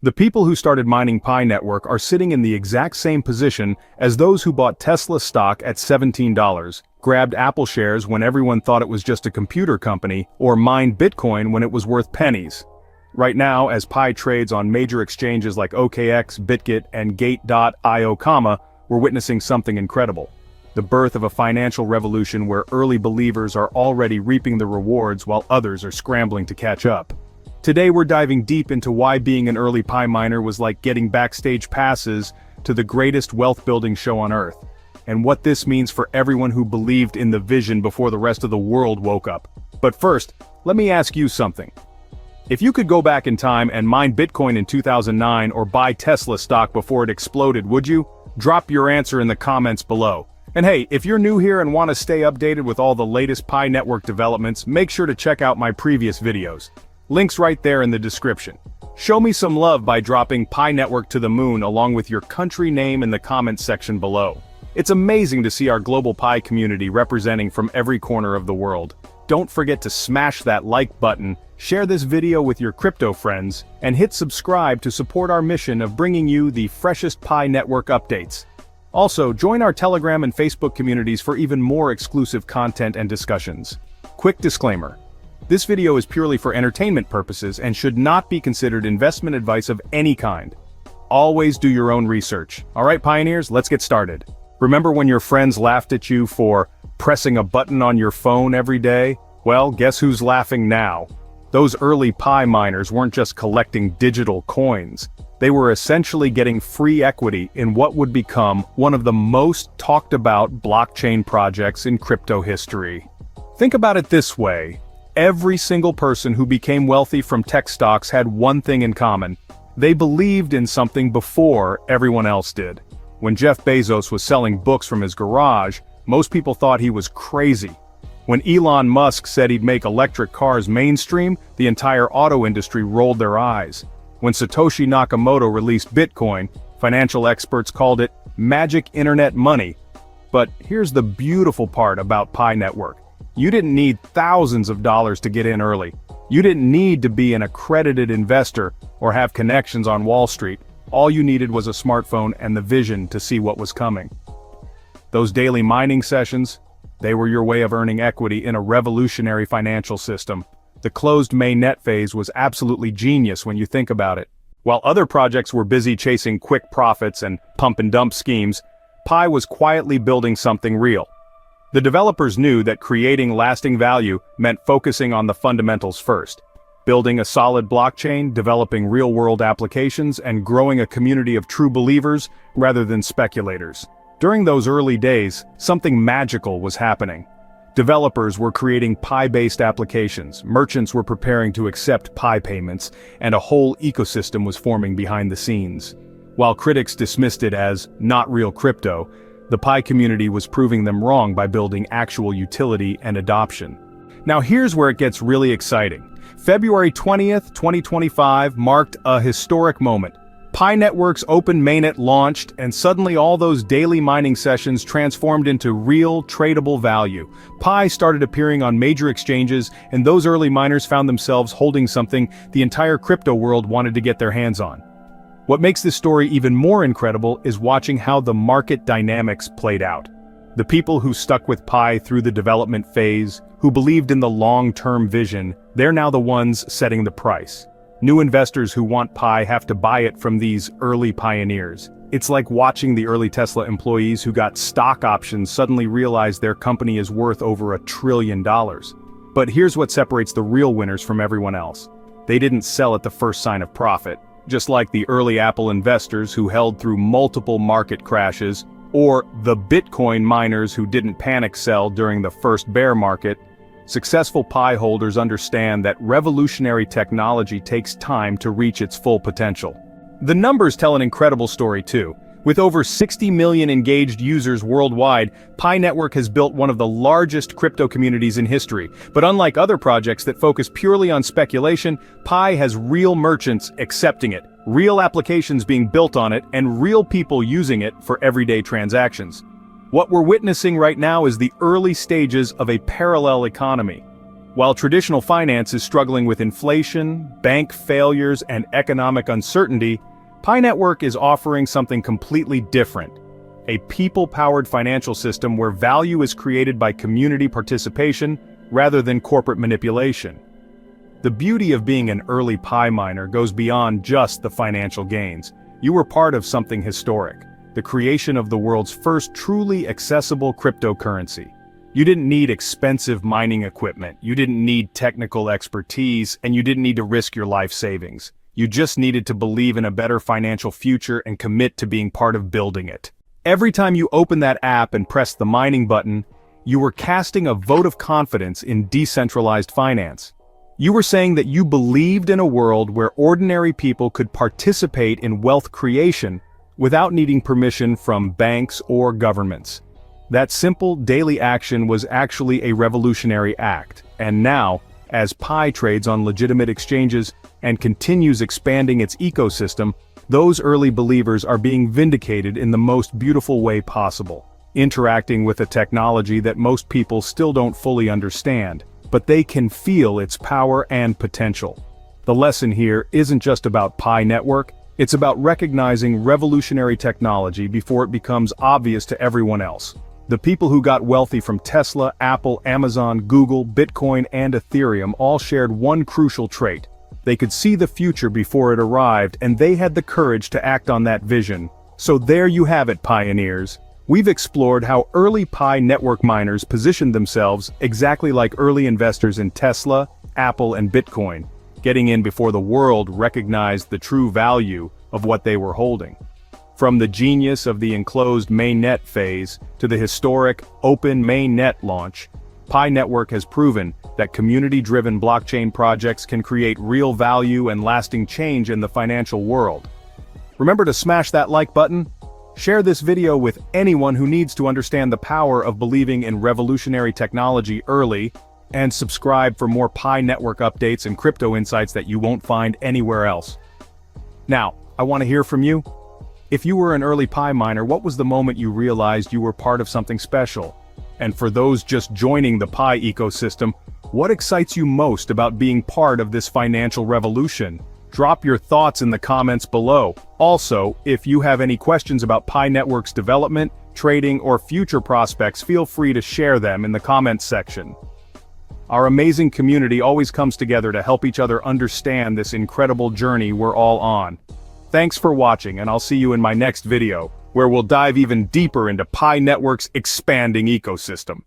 The people who started mining Pi Network are sitting in the exact same position as those who bought Tesla stock at $17, grabbed Apple shares when everyone thought it was just a computer company, or mined Bitcoin when it was worth pennies. Right now, as Pi trades on major exchanges like OKX, BitGet, and Gate.io, we're witnessing something incredible. The birth of a financial revolution where early believers are already reaping the rewards while others are scrambling to catch up. Today we're diving deep into why being an early Pi miner was like getting backstage passes to the greatest wealth-building show on Earth, and what this means for everyone who believed in the vision before the rest of the world woke up. But first, let me ask you something. If you could go back in time and mine Bitcoin in 2009 or buy Tesla stock before it exploded, would you? Drop your answer in the comments below. And hey, if you're new here and want to stay updated with all the latest Pi Network developments, make sure to check out my previous videos. Links right there in the description. Show me some love by dropping Pi Network to the moon along with your country name in the comments section below. It's amazing to see our global Pi community representing from every corner of the world. Don't forget to smash that like button, share this video with your crypto friends, and hit subscribe to support our mission of bringing you the freshest Pi Network updates. Also, join our Telegram and Facebook communities for even more exclusive content and discussions. Quick disclaimer. This video is purely for entertainment purposes and should not be considered investment advice of any kind. Always do your own research. Alright pioneers, let's get started. Remember when your friends laughed at you for pressing a button on your phone every day? Well, guess who's laughing now? Those early Pi miners weren't just collecting digital coins. They were essentially getting free equity in what would become one of the most talked about blockchain projects in crypto history. Think about it this way. Every single person who became wealthy from tech stocks had one thing in common. They believed in something before everyone else did. When Jeff Bezos was selling books from his garage, most people thought he was crazy. When Elon Musk said he'd make electric cars mainstream, the entire auto industry rolled their eyes. When Satoshi Nakamoto released Bitcoin, financial experts called it magic internet money. But here's the beautiful part about Pi Network. You didn't need thousands of dollars to get in early. You didn't need to be an accredited investor or have connections on Wall Street. All you needed was a smartphone and the vision to see what was coming. Those daily mining sessions, they were your way of earning equity in a revolutionary financial system. The closed mainnet phase was absolutely genius when you think about it. While other projects were busy chasing quick profits and pump-and-dump schemes, Pi was quietly building something real. The developers knew that creating lasting value meant focusing on the fundamentals first. Building a solid blockchain, developing real-world applications, and growing a community of true believers rather than speculators. During those early days, something magical was happening. Developers were creating Pi-based applications, merchants were preparing to accept Pi payments, and a whole ecosystem was forming behind the scenes. While critics dismissed it as not real crypto, the Pi community was proving them wrong by building actual utility and adoption. Now here's where it gets really exciting. February 20th, 2025 marked a historic moment. Pi Network's open mainnet launched, and suddenly all those daily mining sessions transformed into real, tradable value. Pi started appearing on major exchanges, and those early miners found themselves holding something the entire crypto world wanted to get their hands on. What makes this story even more incredible is watching how the market dynamics played out. The people who stuck with Pi through the development phase, who believed in the long-term vision, they're now the ones setting the price. New investors who want Pi have to buy it from these early pioneers. It's like watching the early Tesla employees who got stock options suddenly realize their company is worth over $1 trillion. But here's what separates the real winners from everyone else. They didn't sell at the first sign of profit. Just like the early Apple investors who held through multiple market crashes, or the Bitcoin miners who didn't panic sell during the first bear market, successful Pi holders understand that revolutionary technology takes time to reach its full potential. The numbers tell an incredible story too. With over 60 million engaged users worldwide, Pi Network has built one of the largest crypto communities in history. But unlike other projects that focus purely on speculation, Pi has real merchants accepting it, real applications being built on it, and real people using it for everyday transactions. What we're witnessing right now is the early stages of a parallel economy. While traditional finance is struggling with inflation, bank failures, and economic uncertainty, Pi Network is offering something completely different. A people-powered financial system where value is created by community participation rather than corporate manipulation. The beauty of being an early Pi miner goes beyond just the financial gains. You were part of something historic, the creation of the world's first truly accessible cryptocurrency. You didn't need expensive mining equipment, you didn't need technical expertise, and you didn't need to risk your life savings. You just needed to believe in a better financial future and commit to being part of building it. Every time you opened that app and pressed the mining button, you were casting a vote of confidence in decentralized finance. You were saying that you believed in a world where ordinary people could participate in wealth creation without needing permission from banks or governments. That simple daily action was actually a revolutionary act, and now, as Pi trades on legitimate exchanges and continues expanding its ecosystem, those early believers are being vindicated in the most beautiful way possible, interacting with a technology that most people still don't fully understand, but they can feel its power and potential. The lesson here isn't just about Pi Network, it's about recognizing revolutionary technology before it becomes obvious to everyone else. The people who got wealthy from Tesla, Apple, Amazon, Google, Bitcoin, and Ethereum all shared one crucial trait. They could see the future before it arrived, and they had the courage to act on that vision. So there you have it, pioneers. We've explored how early Pi Network miners positioned themselves exactly like early investors in Tesla, Apple, and Bitcoin, getting in before the world recognized the true value of what they were holding. From the genius of the enclosed mainnet phase to the historic open mainnet launch, Pi Network has proven that community-driven blockchain projects can create real value and lasting change in the financial world. Remember to smash that like button, share this video with anyone who needs to understand the power of believing in revolutionary technology early, and subscribe for more Pi Network updates and crypto insights that you won't find anywhere else. Now, I want to hear from you. If you were an early Pi miner, what was the moment you realized you were part of something special? And for those just joining the Pi ecosystem, what excites you most about being part of this financial revolution? Drop your thoughts in the comments below. Also, if you have any questions about Pi Network's development, trading, or future prospects, feel free to share them in the comments section. Our amazing community always comes together to help each other understand this incredible journey we're all on. Thanks for watching, and I'll see you in my next video, where we'll dive even deeper into Pi Network's expanding ecosystem.